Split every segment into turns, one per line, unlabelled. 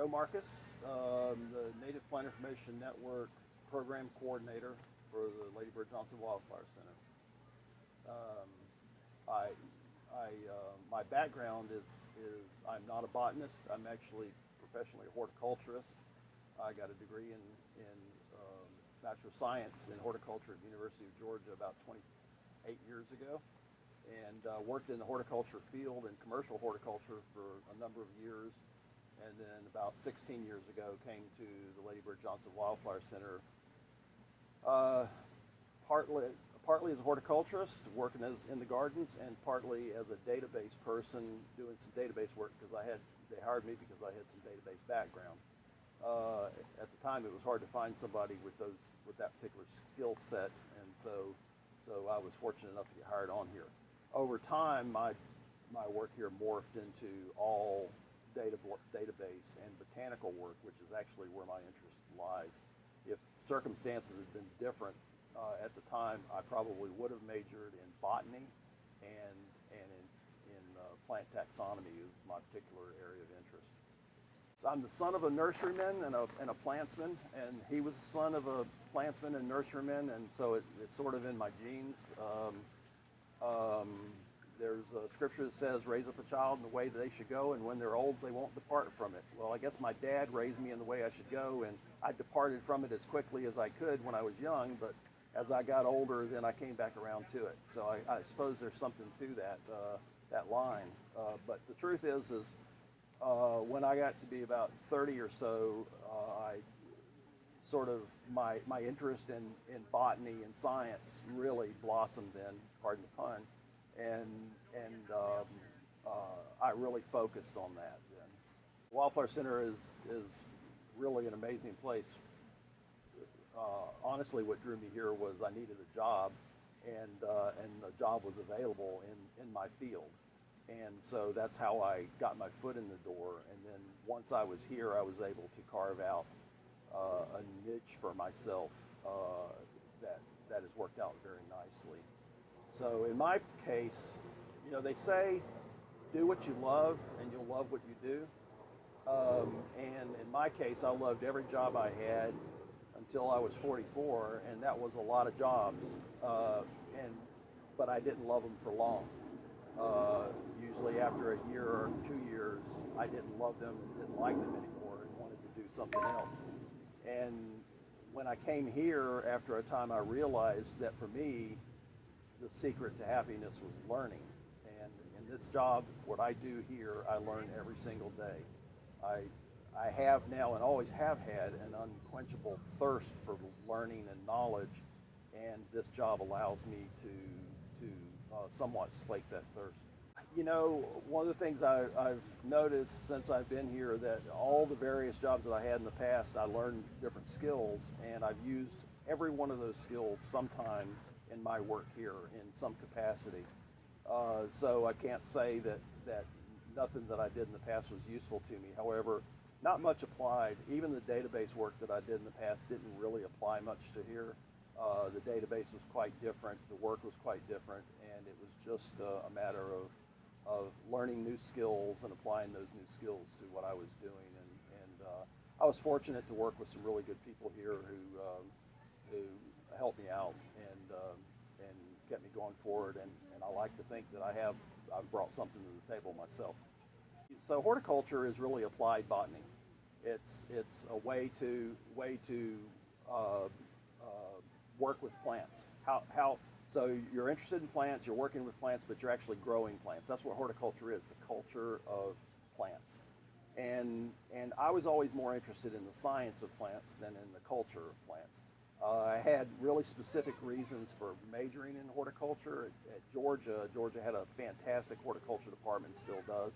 Joe Marcus, the Native Plant Information Network Program Coordinator for the Lady Bird Johnson Wildflower Center. I, my background is I'm not a botanist. I'm actually professionally a horticulturist. I got a degree in Bachelor of Science in horticulture at the University of Georgia about 28 years ago, and worked in the horticulture field and commercial horticulture for a number of years. And then about 16 years ago came to the Lady Bird Johnson Wildflower Center, partly as a horticulturist working in the gardens, and partly as a database person doing some database work because they hired me because I had some database background. At the time, it was hard to find somebody with that particular skill set, and so I was fortunate enough to get hired on here. Over time, my work here morphed into all database and botanical work, which is actually where my interest lies. If circumstances had been different at the time, I probably would have majored in botany and in plant taxonomy is my particular area of interest. So I'm the son of a nurseryman and a plantsman, and he was the son of a plantsman and nurseryman, and so it's sort of in my genes. There's a scripture that says, raise up a child in the way that they should go, and when they're old, they won't depart from it. Well, I guess my dad raised me in the way I should go, and I departed from it as quickly as I could when I was young, but as I got older, then I came back around to it. So I suppose there's something to that line. But the truth is when I got to be about 30 or so, I sort of my interest in botany and science really blossomed then, pardon the pun, and I really focused on that then. Wildflower Center is really an amazing place. Honestly, what drew me here was I needed a job, and the job was available in my field. And so that's how I got my foot in the door. And then once I was here, I was able to carve out a niche for myself that has worked out very nicely. So in my case, they say do what you love and you'll love what you do. And in my case, I loved every job I had until I was 44, and that was a lot of jobs. But I didn't love them for long. Usually after a year or 2 years, I didn't love them, didn't like them anymore, and wanted to do something else. And when I came here, after a time, I realized that for me, the secret to happiness was learning. And in this job, what I do here, I learn every single day. I have now and always have had an unquenchable thirst for learning and knowledge, and this job allows me to somewhat slake that thirst. One of the things I've noticed since I've been here that all the various jobs that I had in the past, I learned different skills, and I've used every one of those skills sometime in my work here in some capacity. So I can't say that nothing that I did in the past was useful to me. However, not much applied. Even the database work that I did in the past didn't really apply much to here. The database was quite different, the work was quite different, and it was just a matter of learning new skills and applying those new skills to what I was doing. And I was fortunate to work with some really good people here who helped me out and kept me going forward. And I like to think that I've brought something to the table myself. So horticulture is really applied botany. It's a way to work with plants. So you're interested in plants, you're working with plants, but you're actually growing plants. That's what horticulture is, the culture of plants. And I was always more interested in the science of plants than in the culture of plants. I had really specific reasons for majoring in horticulture. At Georgia had a fantastic horticulture department, still does.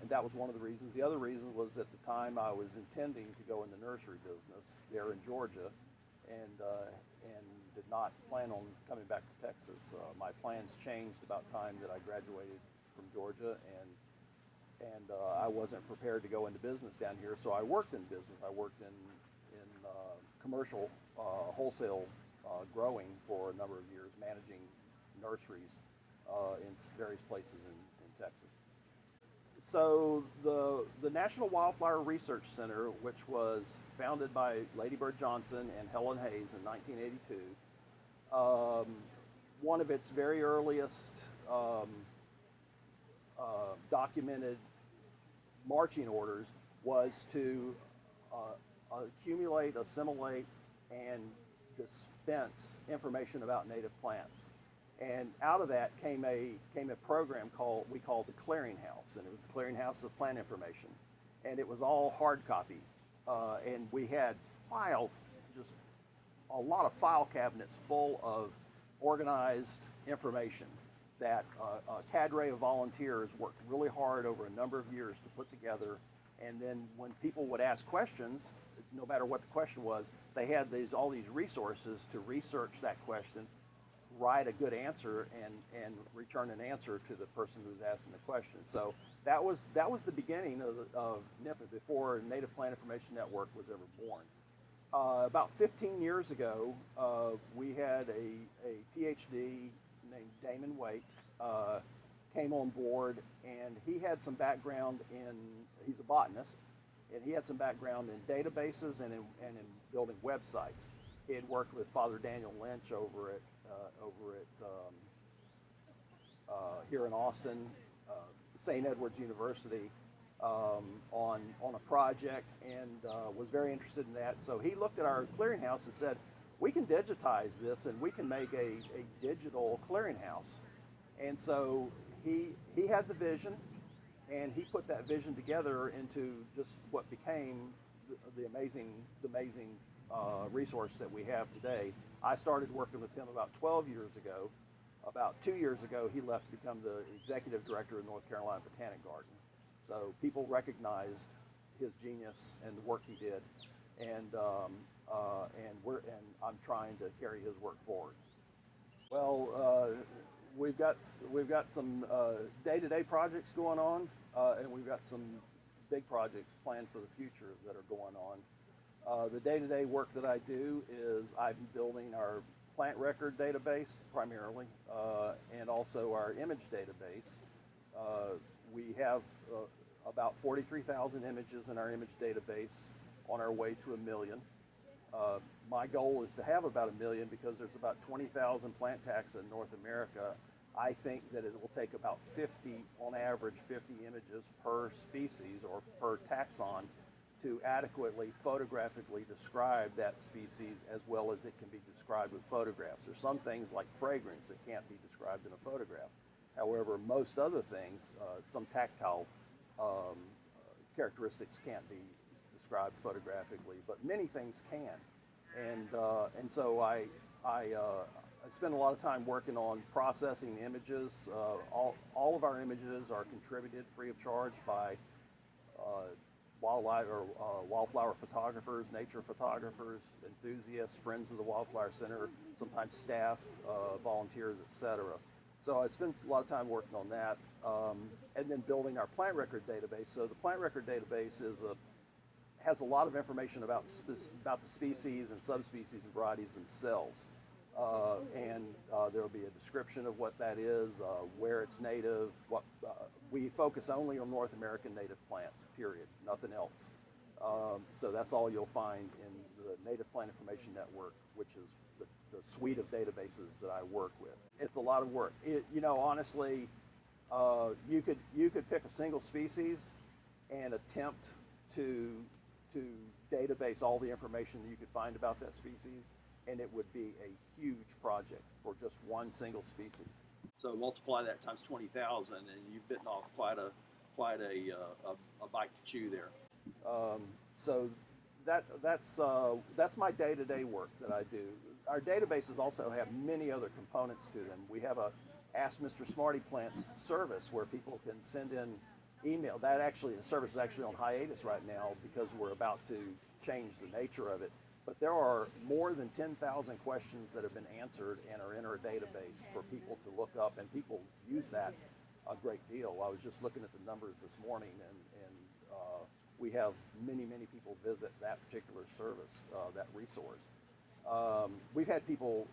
And that was one of the reasons. The other reason was at the time I was intending to go in the nursery business there in Georgia, and did not plan on coming back to Texas. My plans changed about time that I graduated from Georgia, and I wasn't prepared to go into business down here, so I worked in business. I worked in commercial wholesale growing for a number of years, managing nurseries in various places in Texas. So the National Wildflower Research Center, which was founded by Lady Bird Johnson and Helen Hayes in 1982, one of its very earliest um, documented marching orders was to accumulate, assimilate, and dispense information about native plants. And out of that came a program we called the Clearinghouse, and it was the Clearinghouse of Plant Information, and it was all hard copy, and we had file just a lot of file cabinets full of organized information that a cadre of volunteers worked really hard over a number of years to put together. And then when people would ask questions, no matter what the question was, they had all these resources to research that question, write a good answer, and return an answer to the person who's asking the question. So that was the beginning of NIPA before Native Plant Information Network was ever born. About 15 years ago, we had a PhD named Damon Waite came on board, and he had some background he's a botanist, and he had some background in databases and in building websites. He had worked with Father Daniel Lynch over at here in Austin, St. Edward's University, on a project, and was very interested in that. So he looked at our clearinghouse and said, we can digitize this and we can make a digital clearinghouse. And so he had the vision, and he put that vision together into just what became the amazing resource that we have today. I started working with him about 12 years ago. About 2 years ago, he left to become the executive director of North Carolina Botanic Garden. So people recognized his genius and the work he did, and I'm trying to carry his work forward. Well, we've got some day-to-day projects going on, and we've got some big projects planned for the future that are going on. The day-to-day work that I do is I'm building our plant record database primarily, and also our image database. We have about 43,000 images in our image database, on our way to 1 million. My goal is to have about 1 million because there's about 20,000 plant taxa in North America. I think that it will take about 50, on average, 50 images per species or per taxon to adequately photographically describe that species as well as it can be described with photographs. There's some things like fragrance that can't be described in a photograph. However, most other things, some tactile characteristics can't be described photographically, but many things can. And so I spend a lot of time working on processing images. All of our images are contributed free of charge by wildflower photographers, nature photographers, enthusiasts, friends of the Wildflower Center, sometimes staff, volunteers, etc. So I spend a lot of time working on that, and then building our plant record database. So the plant record database has a lot of information about the species and subspecies and varieties themselves. And there will be a description of what that is, where it's native. We focus only on North American native plants, period, nothing else. So that's all you'll find in the Native Plant Information Network, which is the suite of databases that I work with. It's a lot of work. Honestly, you could pick a single species and attempt to database all the information that you could find about that species, and it would be a huge project for just one single species. So multiply that times 20,000, and you've bitten off quite a bite to chew there. So that's my day-to-day work that I do. Our databases also have many other components to them. We have a Ask Mr. Smarty Plants service where people can send in email. The service is actually on hiatus right now because we're about to change the nature of it. But there are more than 10,000 questions that have been answered and are in our database for people to look up, and people use that a great deal. I was just looking at the numbers this morning, and we have many people visit that particular service, that resource. We've had people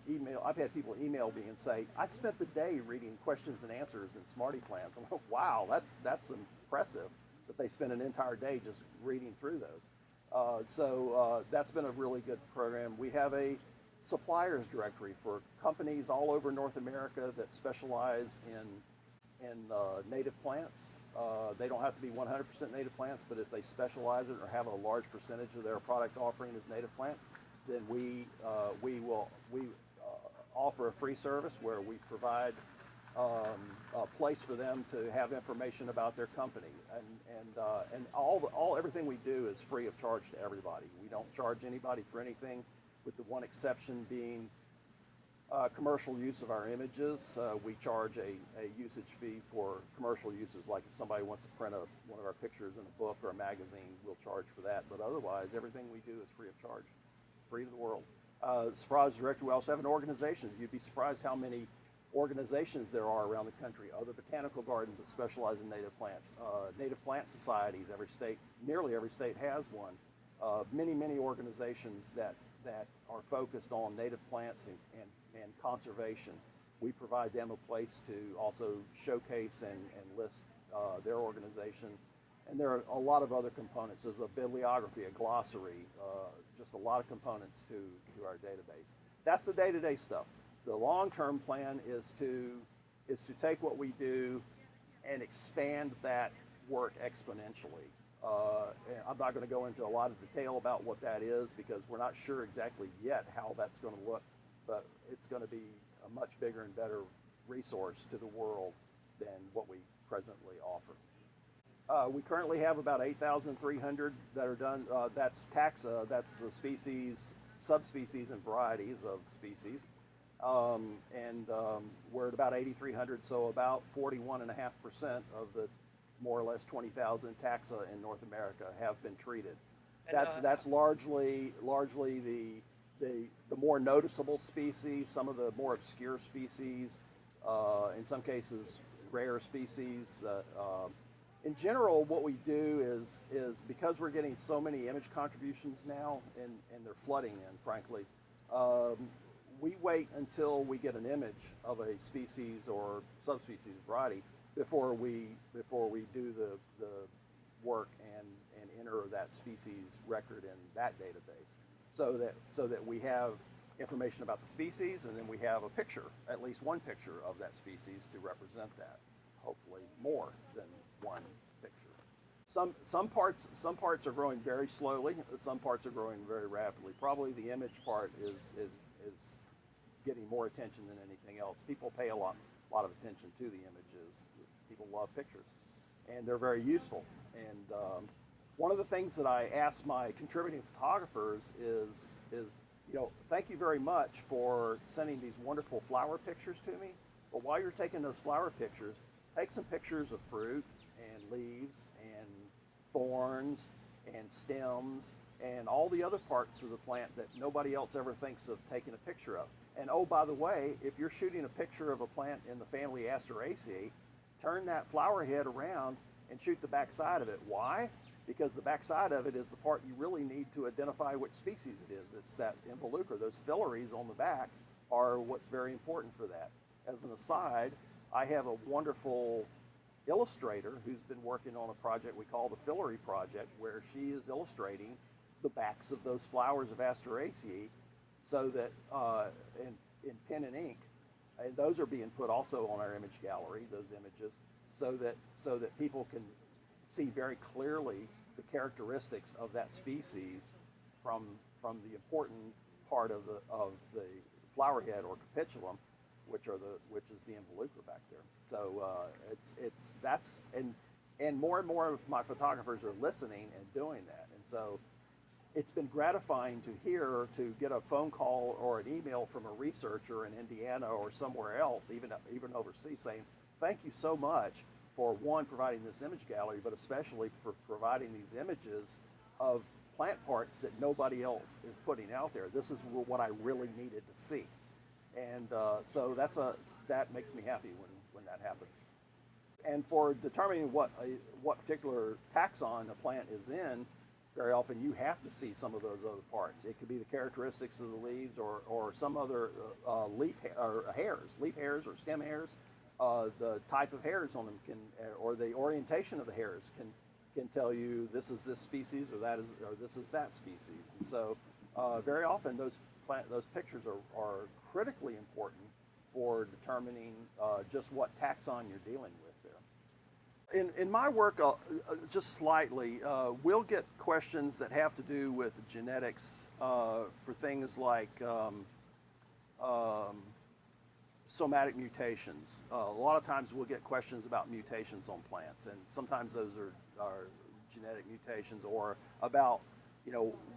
email. I've had people email me and say, "I spent the day reading questions and answers in Smarty Plants." I'm like, "Wow, that's impressive that they spend an entire day just reading through those." That's been a really good program. We have a suppliers directory for companies all over North America that specialize in native plants. They don't have to be 100% native plants, but if they specialize it or have a large percentage of their product offering as native plants, then we offer a free service where we provide a place for them to have information about their company, and everything we do is free of charge to everybody. We don't charge anybody for anything, with the one exception being commercial use of our images. We charge a usage fee for commercial uses, like if somebody wants to print one of our pictures in a book or a magazine, we'll charge for that. But otherwise, everything we do is free of charge, free to the world. Surprise Director, we also have an organization. You'd be surprised how many organizations there are around the country, other botanical gardens that specialize in native plants, native plant societies. Nearly every state has one. Many organizations that are focused on native plants and conservation. We provide them a place to also showcase and list their organization. And there are a lot of other components. There's a bibliography, a glossary, just a lot of components to our database. That's the day-to-day stuff. The long-term plan is to take what we do and expand that work exponentially. And I'm not going to go into a lot of detail about what that is because we're not sure exactly yet how that's going to look, but it's going to be a much bigger and better resource to the world than what we presently offer. We currently have about 8,300 that are done. That's taxa, that's the species, subspecies, and varieties of species. We're at about 8,300, so about 41.5% of the more or less 20,000 taxa in North America have been treated. That's largely the more noticeable species, some of the more obscure species, in some cases rare species. In general, what we do is because we're getting so many image contributions now, and they're flooding in, frankly, we wait until we get an image of a species or subspecies variety before we do the work and enter that species record in that database, so that we have information about the species, and then we have a picture, at least one picture of that species to represent that. Hopefully more than one picture. Some parts are growing very slowly. Some parts are growing very rapidly. Probably the image part is getting more attention than anything else. People pay a lot of attention to the images. People love pictures, and they're very useful. And one of the things that I ask my contributing photographers is thank you very much for sending these wonderful flower pictures to me. But while you're taking those flower pictures, take some pictures of fruit and leaves and thorns and stems and all the other parts of the plant that nobody else ever thinks of taking a picture of. And oh, by the way, if you're shooting a picture of a plant in the family Asteraceae, turn that flower head around and shoot the back side of it. Why? Because the back side of it is the part you really need to identify which species it is. It's that involucre. Those filaries on the back are what's very important for that. As an aside, I have a wonderful illustrator who's been working on a project we call the Filary Project, where she is illustrating the backs of those flowers of Asteraceae, so that in pen and ink, and those are being put also on our image gallery, those images, so that people can see very clearly the characteristics of that species from the important part of the flower head or capitulum, which is the involucre back there. So and more of my photographers are listening and doing that, and so it's been gratifying to get a phone call or an email from a researcher in Indiana or somewhere else, even overseas, saying, thank you so much for, one, providing this image gallery, but especially for providing these images of plant parts that nobody else is putting out there. This is what I really needed to see. And so that makes me happy when that happens. And for determining what particular taxon a plant is in, very often you have to see some of those other parts. It could be the characteristics of the leaves, or some other leaf hairs or stem hairs. The type of hairs on them can, or the orientation of the hairs can tell you this is this species, or this is that species. And so very often those pictures are critically important for determining just what taxon you're dealing with there. In my work, just slightly, we'll get questions that have to do with genetics for things like somatic mutations. A lot of times we'll get questions about mutations on plants, and sometimes those are genetic mutations, or about,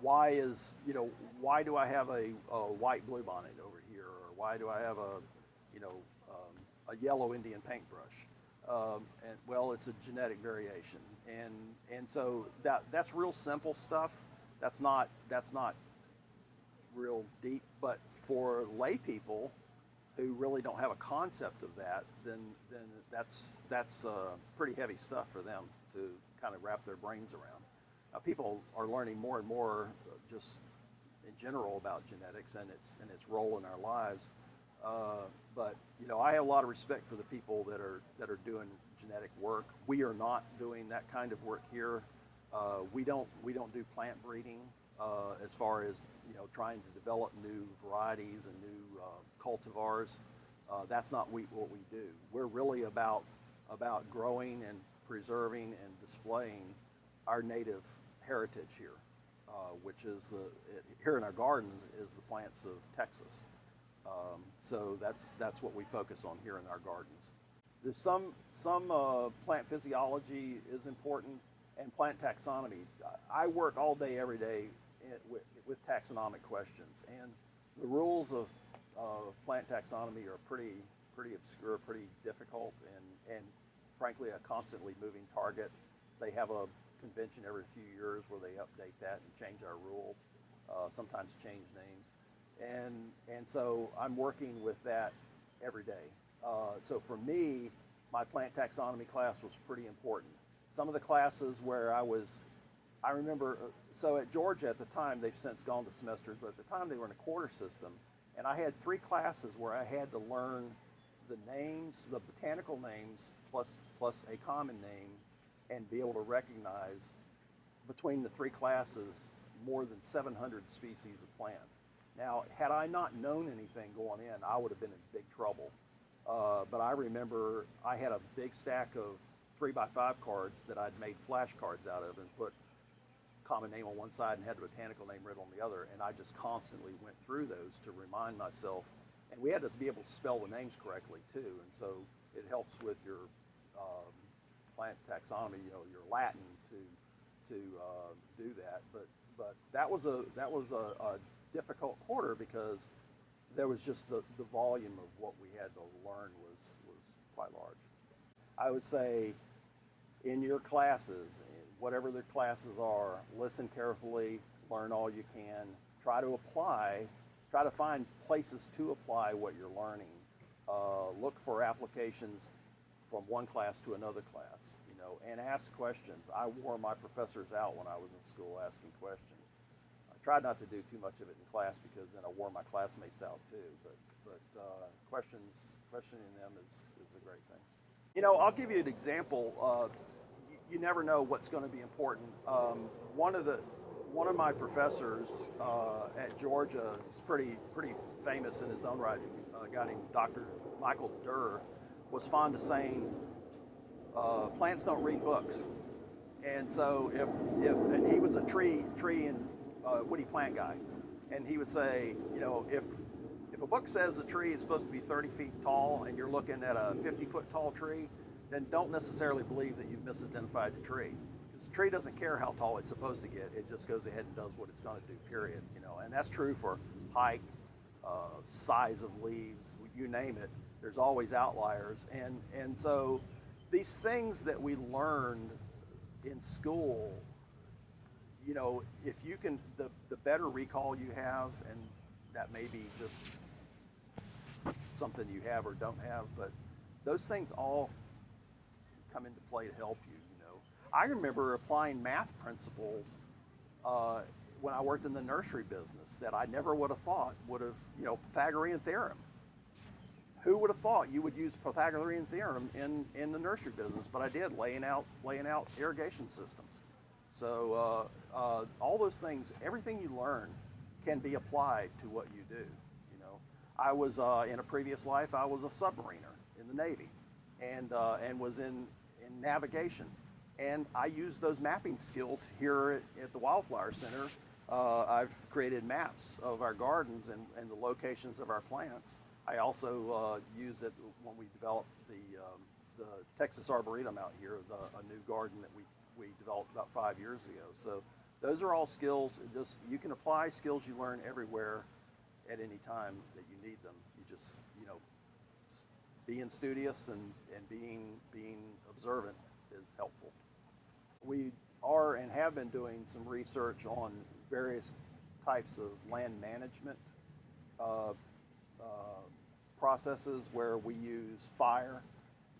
why do I have a white bluebonnet over here, or why do I have a yellow Indian paintbrush? And well, it's a genetic variation, and so that's real simple stuff. That's not real deep, but for lay people who really don't have a concept of that, then that's pretty heavy stuff for them to kind of wrap their brains around. Now, people are learning more and more just in general about genetics and its role in our lives. But I have a lot of respect for the people that are doing genetic work. We are not doing that kind of work here. We don't do plant breeding as far as trying to develop new varieties and new cultivars. That's not what we do. We're really about growing and preserving and displaying our native heritage here, which is here in our gardens is the plants of Texas. So that's what we focus on here in our gardens. There's some plant physiology is important, and plant taxonomy. I work all day, every day with taxonomic questions, and the rules of plant taxonomy are pretty obscure, pretty difficult, and frankly a constantly moving target. They have a convention every few years where they update that and change our rules, sometimes change names. And so I'm working with that every day. So for me, my plant taxonomy class was pretty important. Some of the classes where I remember, so at Georgia at the time, they've since gone to semesters, but at the time they were in a quarter system, and I had 3 classes where I had to learn the names, the botanical names, plus a common name, and be able to recognize between the 3 classes more than 700 species of plants. Now, had I not known anything going in, I would have been in big trouble. But I remember I had a big stack of 3x5 cards that I'd made flashcards out of and put common name on one side and had the botanical name written on the other, and I just constantly went through those to remind myself. And we had to be able to spell the names correctly too, and so it helps with your plant taxonomy, your Latin to do that. But that was a difficult quarter because there was just the volume of what we had to learn was quite large. I would say in your classes, whatever the classes are, listen carefully, learn all you can, try to find places to apply what you're learning. Look for applications from one class to another class, and ask questions. I wore my professors out when I was in school asking questions. I tried not to do too much of it in class because then I wore my classmates out too, but questioning them is a great thing. I'll give you an example. You never know what's going to be important. One of my professors at Georgia is pretty famous in his own right. A guy named Dr. Michael Durr was fond of saying, plants don't read books. And so and he was a tree and woody plant guy, and he would say, if a book says a tree is supposed to be 30 feet tall and you're looking at a 50-foot tall tree, then don't necessarily believe that you've misidentified the tree. Because the tree doesn't care how tall it's supposed to get. It just goes ahead and does what it's going to do, period. And that's true for height, size of leaves, you name it. There's always outliers. And so these things that we learned in school, if you can, the better recall you have, and that may be just something you have or don't have, but those things all come into play to help you. I remember applying math principles when I worked in the nursery business that I never would have thought would have, Pythagorean theorem. Who would have thought you would use Pythagorean theorem in the nursery business? But I did, laying out irrigation systems. So all those things, everything you learn can be applied to what you do. I was in a previous life, I was a submariner in the Navy, and was in navigation, and I use those mapping skills here at the Wildflower Center. I've created maps of our gardens and the locations of our plants. I also used it when we developed the Texas Arboretum out here, a new garden that we developed about 5 years ago. So those are all skills. You can apply skills you learn everywhere at any time that you need them. You just, being studious and being observant is helpful. We are and have been doing some research on various types of land management processes where we use fire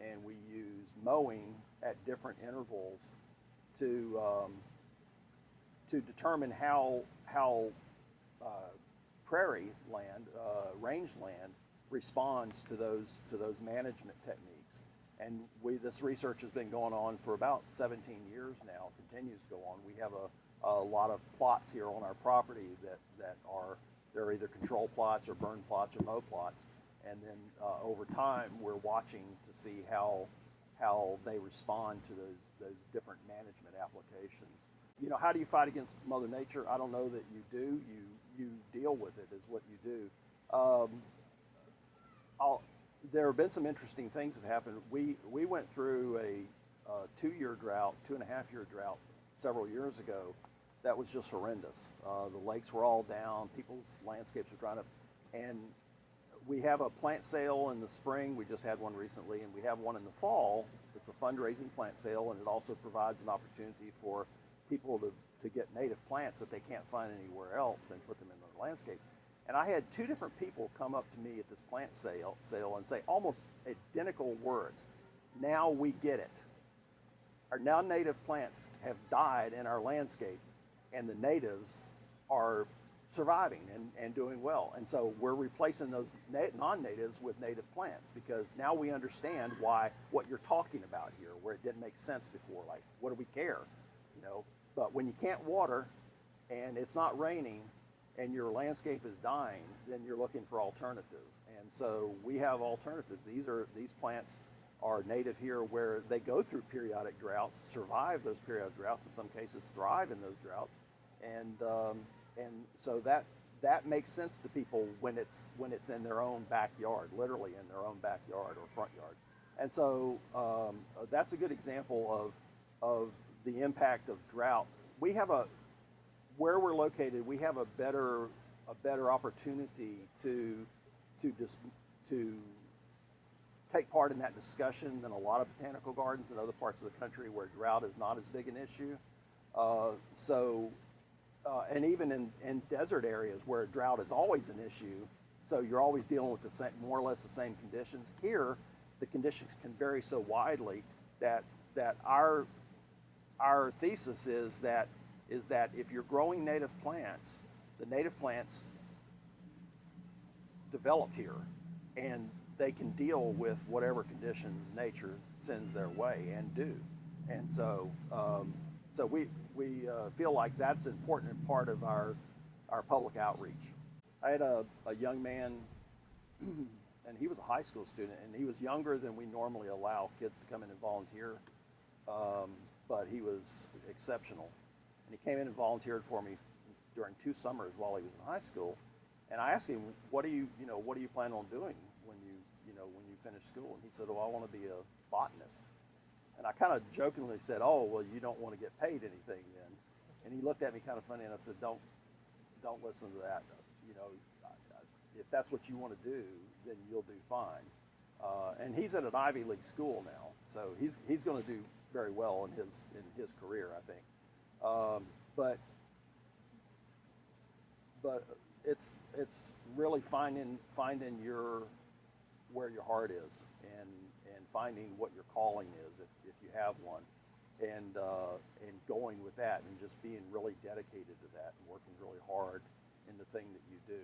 and we use mowing at different intervals to determine how prairie land, rangeland, responds to those management techniques. And this research has been going on for about 17 years now, continues to go on. We have a lot of plots here on our property that are they're either control plots or burn plots or mow plots. And then over time, we're watching to see how they respond to those different management applications. How do you fight against Mother Nature? I don't know that you do. You deal with it is what you do. There have been some interesting things have happened. We went through a 2-year drought, 2.5-year drought several years ago. That was just horrendous. The lakes were all down. People's landscapes were drying up. And we have a plant sale in the spring. We just had one recently, and we have one in the fall. It's a fundraising plant sale, and it also provides an opportunity for people to get native plants that they can't find anywhere else and put them in their landscapes. And I had 2 different people come up to me at this plant sale and say almost identical words. Now we get it. Our now native plants have died in our landscape, and the natives are surviving and doing well. And so we're replacing those non-natives with native plants because now we understand what you're talking about here, where it didn't make sense before. Like, what do we care? But when you can't water and it's not raining and your landscape is dying, then you're looking for alternatives. And so we have alternatives. These plants are native here where they go through periodic droughts, survive those periodic droughts, in some cases thrive in those droughts. And so that makes sense to people when it's in their own backyard, literally in their own backyard or front yard. And so that's a good example of the impact of drought. Where we're located, we have a better opportunity to take part in that discussion than a lot of botanical gardens in other parts of the country where drought is not as big an issue. And even in desert areas where drought is always an issue, so you're always dealing with more or less the same conditions. Here, the conditions can vary so widely that our thesis is that if you're growing native plants, the native plants developed here, and they can deal with whatever conditions nature sends their way and do. And so we feel like that's an important part of our public outreach. I had a young man, and he was a high school student, and he was younger than we normally allow kids to come in and volunteer, but he was exceptional. And he came in and volunteered for me during 2 summers while he was in high school. And I asked him, what do you plan on doing when you finish school? And he said, I want to be a botanist. And I kind of jokingly said, oh, well, you don't want to get paid anything then. And he looked at me kind of funny, and I said, don't listen to that. If that's what you want to do, then you'll do fine. And he's at an Ivy League school now, so he's going to do very well in his career, I think. But it's really finding where your heart is and finding what your calling is if you have one. and going with that and just being really dedicated to that and working really hard in the thing that you do.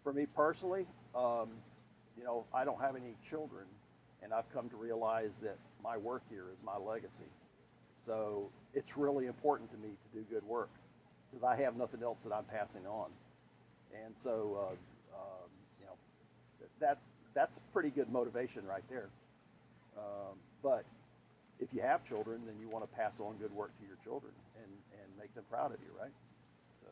For me personally, I don't have any children, and I've come to realize that my work here is my legacy. So it's really important to me to do good work because I have nothing else that I'm passing on. And so, that's a pretty good motivation right there. But if you have children, then you want to pass on good work to your children and make them proud of you, right? So